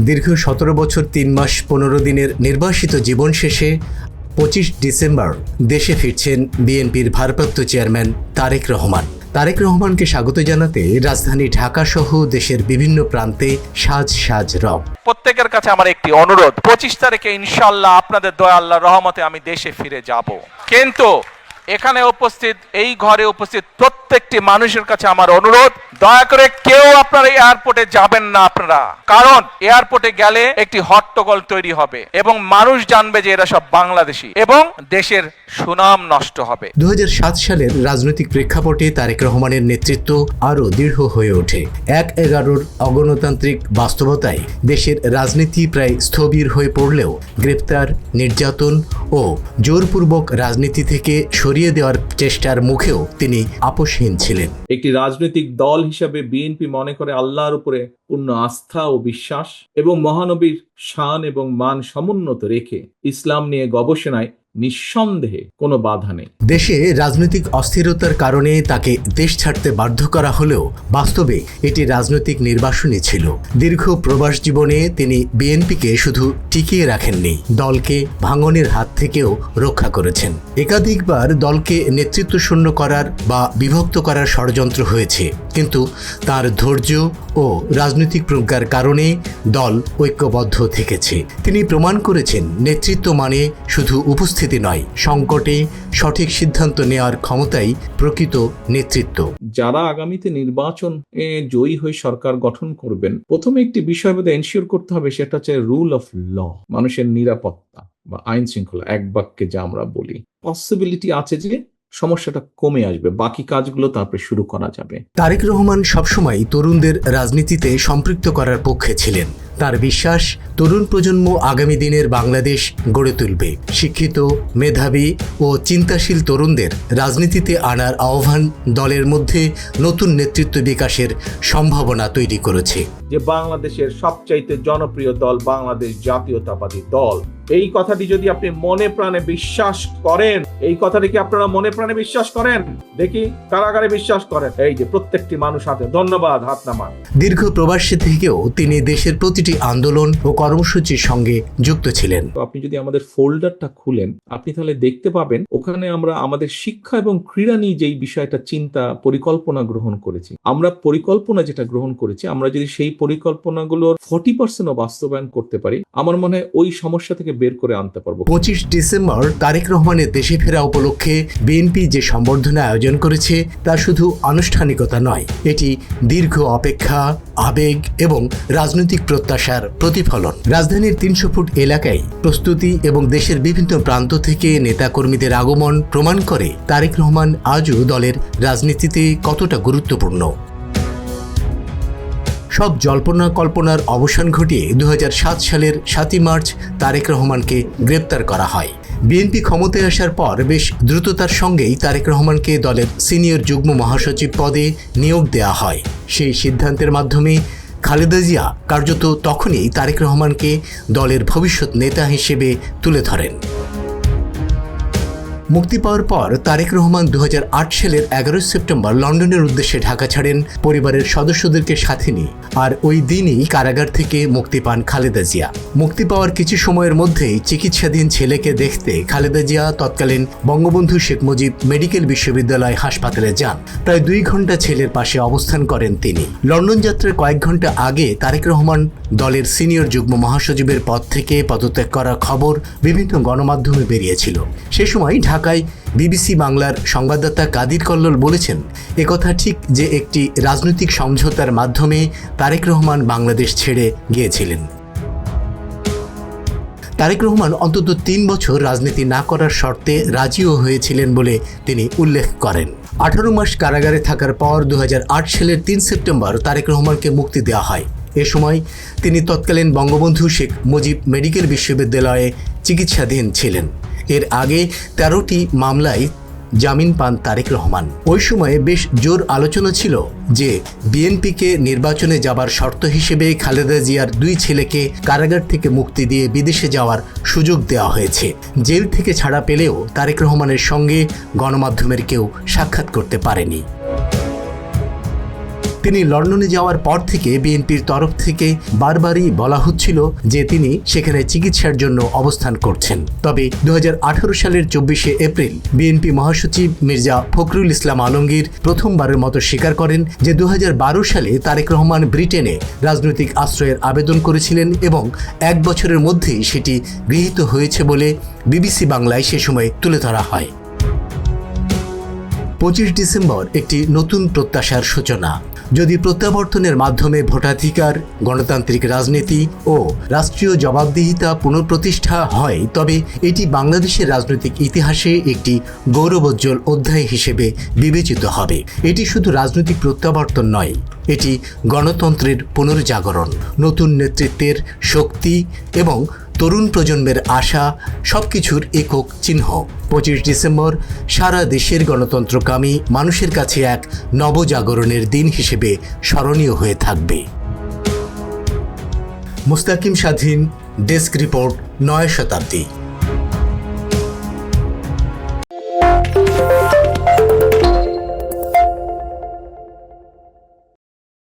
দীর্ঘ ১৭ বছর ৩ মাস ১৫ দিনের নির্বাসিত জীবন শেষে ২৫ ডিসেম্বর দেশে ফিরছেন বিএনপির ভারপ্রাপ্ত চেয়ারম্যান তারেক রহমান। তারেক রহমানকে স্বাগত জানাতে রাজধানী ঢাকা সহ দেশের বিভিন্ন প্রান্তে সাজ সাজ রব। প্রত্যেকের কাছে আমার একটি অনুরোধ, ২৫ তারিখে ইনশাআল্লাহ আপনাদের দয়া আল্লাহর রহমতে আমি দেশে ফিরে যাব। কিন্তু এখানে উপস্থিত, এই ঘরে উপস্থিত প্রত্যেকটি মানুষের কাছে আমার অনুরোধ, দয়া করে কেউ আপনারা এয়ারপোর্টে যাবেন না আপনারা, কারণ এয়ারপোর্টে গেলে একটি হট্টগোল তৈরি হবে এবং মানুষ জানবে যে এরা সব বাংলাদেশি এবং দেশের সুনাম নষ্ট হবে। ২০০৭ সালের রাজনৈতিক প্রেক্ষাপটে তারেক রহমানের নেতৃত্ব আরও দৃঢ় হয়ে ওঠে। ১/১১ অগণতান্ত্রিক বাস্তবতায় দেশের রাজনীতি প্রায় স্থবির হয়ে পড়লেও গ্রেপ্তার, নির্যাতন ও জোরপূর্বক রাজনীতি থেকে সরিয়ে দেওয়ার চেষ্টার মুখেও তিনি আপোষহীন ছিলেন। একটি রাজনৈতিক দল হিসাবে বিএনপি মনে করে আল্লাহর উপরে পূর্ণ আস্থা ও বিশ্বাস এবং মহানবীর শান এবং মান সমুন্নত রেখে ইসলাম নিয়ে গবেষণায় নিঃসন্দেহে কোনো বাধা নেই। দেশে রাজনৈতিক অস্থিরতার কারণে তাকে দেশ ছাড়তে বাধ্য করা হলেও বাস্তবে এটি রাজনৈতিক নির্বাসনই ছিল। দীর্ঘ প্রবাস জীবনে তিনি বিএনপিকে শুধু টিকিয়ে রাখেননি, দলকে ভাঙনের হাত থেকেও রক্ষা করেছেন। একাধিকবার দলকে নেতৃত্বশূন্য করার বা বিভক্ত করার ষড়যন্ত্র হয়েছে, কিন্তু তার ধৈর্য ও রাজনৈতিক প্রজ্ঞার কারণে দল ঐক্যবদ্ধ থেকেছে। তিনি প্রমাণ করেছেন নেতৃত্ব মানে শুধু উপস্থিতি নয়, সংকটে সঠিক সিদ্ধান্ত নেওয়ার ক্ষমতাই প্রকৃত নেতৃত্ব। যারা আগামীতে নির্বাচন জয়ী হয়ে সরকার গঠন করবেন, প্রথমে একটি বিষয় বোধহয় এনশিওর করতে হবে, সেটা হচ্ছে রুল অফ ল, মানুষের নিরাপত্তা বা আইন শৃঙ্খলা। এক বাক্যে যা আমরা বলি, পসিবিলিটি আছে যে সমস্যাটা কমে আসবে, বাকি কাজগুলো তারপরে শুরু করা যাবে। তারেক রহমান সবসময় তরুণদের রাজনীতিতে সম্পৃক্ত করার পক্ষে ছিলেন। তার বিশ্বাস, তরুণ প্রজন্ম আগামী দিনের বাংলাদেশ গড়ে তুলবে। শিক্ষিত, মেধাবী ও চিন্তাশীল তরুণদের রাজনীতিতে আনার আহ্বান দলের মধ্যে নতুন নেতৃত্ব বিকাশের সম্ভাবনা তৈরি করেছে। যে বাংলাদেশের সবচাইতে জনপ্রিয় দল বাংলাদেশ জাতীয়তাবাদী দল, এই কথাটি যদি আপনি মনে প্রাণে বিশ্বাস করেন, এই কথাটি কি আপনারা মনে প্রাণে বিশ্বাস করেন? দেখি কারাগারে বিশ্বাস করেন। এই যে প্রত্যেকটি মানুষ হাতে, ধন্যবাদ, হাত নামান। দীর্ঘ প্রবাসী থেকেও তিনি দেশের প্রতিটি আন্দোলন ও কর্মসূচির সঙ্গে যুক্ত ছিলেন। আপনি যদি আমাদের ফোল্ডারটা খুলেন, আপনি তাহলে দেখতে পাবেন ওখানে আমরা আমাদের শিক্ষা এবং ক্রীড়া নিয়ে যেই বিষয়টা চিন্তা পরিকল্পনা গ্রহণ করেছি। আমরা পরিকল্পনা যেটা গ্রহণ করেছি, আমরা যদি সেই পরিকল্পনাগুলোর 40% বাস্তবায়ন করতে পারি, আমার মনে হয় ওই সমস্যা থেকে বের করে আনতে পারবো। ২৫ ডিসেম্বর তারেক রহমানের দেশে ফেরা উপলক্ষে বিএনপি যে সম্বর্ধনা আয়োজন করেছে তা শুধু আনুষ্ঠানিকতা নয়, এটি দীর্ঘ অপেক্ষা, আবেগ এবং রাজনৈতিক প্রত্যাশার প্রতিফলন। রাজধানীর ৩০০ ফুট এলাকায় প্রস্তুতি এবং দেশের বিভিন্ন প্রান্ত থেকে নেতাকর্মীদের আগমন প্রমাণ করে তারেক রহমান আজও দলের রাজনীতিতে কতটা গুরুত্বপূর্ণ। সব জল্পনা কল্পনার অবসান ঘটিয়ে ২০০৭ সালের ৭ই মার্চ তারেক রহমানকে গ্রেপ্তার করা হয়। বিএনপি ক্ষমতায় আসার পর বেশ দ্রুততার সঙ্গেই তারেক রহমানকে দলের সিনিয়র যুগ্ম মহাসচিব পদে নিয়োগ দেওয়া হয়। সেই সিদ্ধান্তের মাধ্যমে খালেদা জিয়া কার্যত তখনই তারেক রহমানকে দলের ভবিষ্যৎ নেতা হিসেবে তুলে ধরেন। মুক্তি পাওয়ার পর তারেক রহমান ২০০৮ সালের ১১ সেপ্টেম্বর লন্ডনের উদ্দেশ্যে ঢাকা ছাড়েন পরিবারের সদস্যদেরকে সাথে নিয়ে। আর ওই দিনই কারাগার থেকে মুক্তি পান খালেদা জিয়া। মুক্তি পাওয়ার কিছু সময়ের মধ্যেই চিকিৎসাধীন ছেলেকে দেখতে খালেদা জিয়া তৎকালীন বঙ্গবন্ধু শেখ মুজিব মেডিকেল বিশ্ববিদ্যালয় হাসপাতালে যান। প্রায় ২ ঘন্টা ছেলের পাশে অবস্থান করেন তিনি। লন্ডন যাত্রার কয়েক ঘন্টা আগে তারেক রহমান দলের সিনিয়র যুগ্ম মহাসচিবের পদ থেকে পদত্যাগ করার খবর বিভিন্ন গণমাধ্যমে বেরিয়েছিল। সে সময় ঢাকায় বিবিসি বাংলার সংবাদদাতা কাদির কল্লোল বলেছেন, একথা ঠিক যে একটি রাজনৈতিক সমঝোতার মাধ্যমে তারেক রহমান বাংলাদেশ ছেড়ে গিয়েছিলেন। তারেক রহমান অন্তত ৩ বছর রাজনীতি না করার শর্তে রাজিও হয়েছিলেন বলে তিনি উল্লেখ করেন। ১৮ মাস কারাগারে থাকার পর ২০০৮ সালের ৩ সেপ্টেম্বর তারেক রহমানকে মুক্তি দেওয়া হয়। এ সময় তিনি তৎকালীন বঙ্গবন্ধু শেখ মুজিব মেডিকেল বিশ্ববিদ্যালয়ে চিকিৎসাধীন ছিলেন। এর আগে ১৩টি মামলায় জামিন পান তারেক রহমান। ওই সময়ে বেশ জোর আলোচনা ছিল যে বিএনপিকে নির্বাচনে যাবার শর্ত হিসেবে খালেদা জিয়ার 2 ছেলেকে কারাগার থেকে মুক্তি দিয়ে বিদেশে যাওয়ার সুযোগ দেওয়া হয়েছে। জেল থেকে ছাড়া পেলেও তারেক রহমানের সঙ্গে গণমাধ্যমের কেউ সাক্ষাৎ করতে পারেনি। তিনি লন্ডনে যাওয়ার পর থেকে বিএনপির তরফ থেকে বারবারই বলা হচ্ছিল যে তিনি সেখানে চিকিৎসার জন্য অবস্থান করছেন। তবে 2018 সালের 24শে এপ্রিল বিএনপি মহাসচিব মির্জা ফখরুল ইসলাম আলমগীর প্রথমবারের মতো স্বীকার করেন যে 2012 সালে তারেক রহমান ব্রিটেনে রাজনৈতিক আশ্রয়ের আবেদন করেছিলেন এবং 1 বছরের মধ্যেই সেটি গৃহীত হয়েছে বলে বিবিসি বাংলায় সে সময় তুলে ধরা হয়। 25 ডিসেম্বর একটি নতুন প্রত্যাশার সূচনা। যদি প্রত্যাবর্তনের মাধ্যমে ভোটাধিকার, গণতান্ত্রিক রাজনীতি ও রাষ্ট্রীয় জবাবদিহিতা পুনঃপ্রতিষ্ঠা হয়, তবে এটি বাংলাদেশের রাজনৈতিক ইতিহাসে একটি গৌরবোজ্জ্বল অধ্যায় হিসেবে বিবেচিত হবে। এটি শুধু রাজনৈতিক প্রত্যাবর্তন নয়, এটি গণতন্ত্রের পুনর্জাগরণ, নতুন নেতৃত্বের শক্তি এবং তরুণ প্রজন্মের আশা সবকিছুর একক চিহ্ন। 25 ডিসেম্বর সারা দেশের গণতন্ত্রকামী মানুষের কাছে এক নবজাগরণের দিন হিসেবে স্মরণীয় হয়ে থাকবে। মুস্তাকিম স্বাধীন, ডেস্ক রিপোর্ট, 9 শতাব্দী।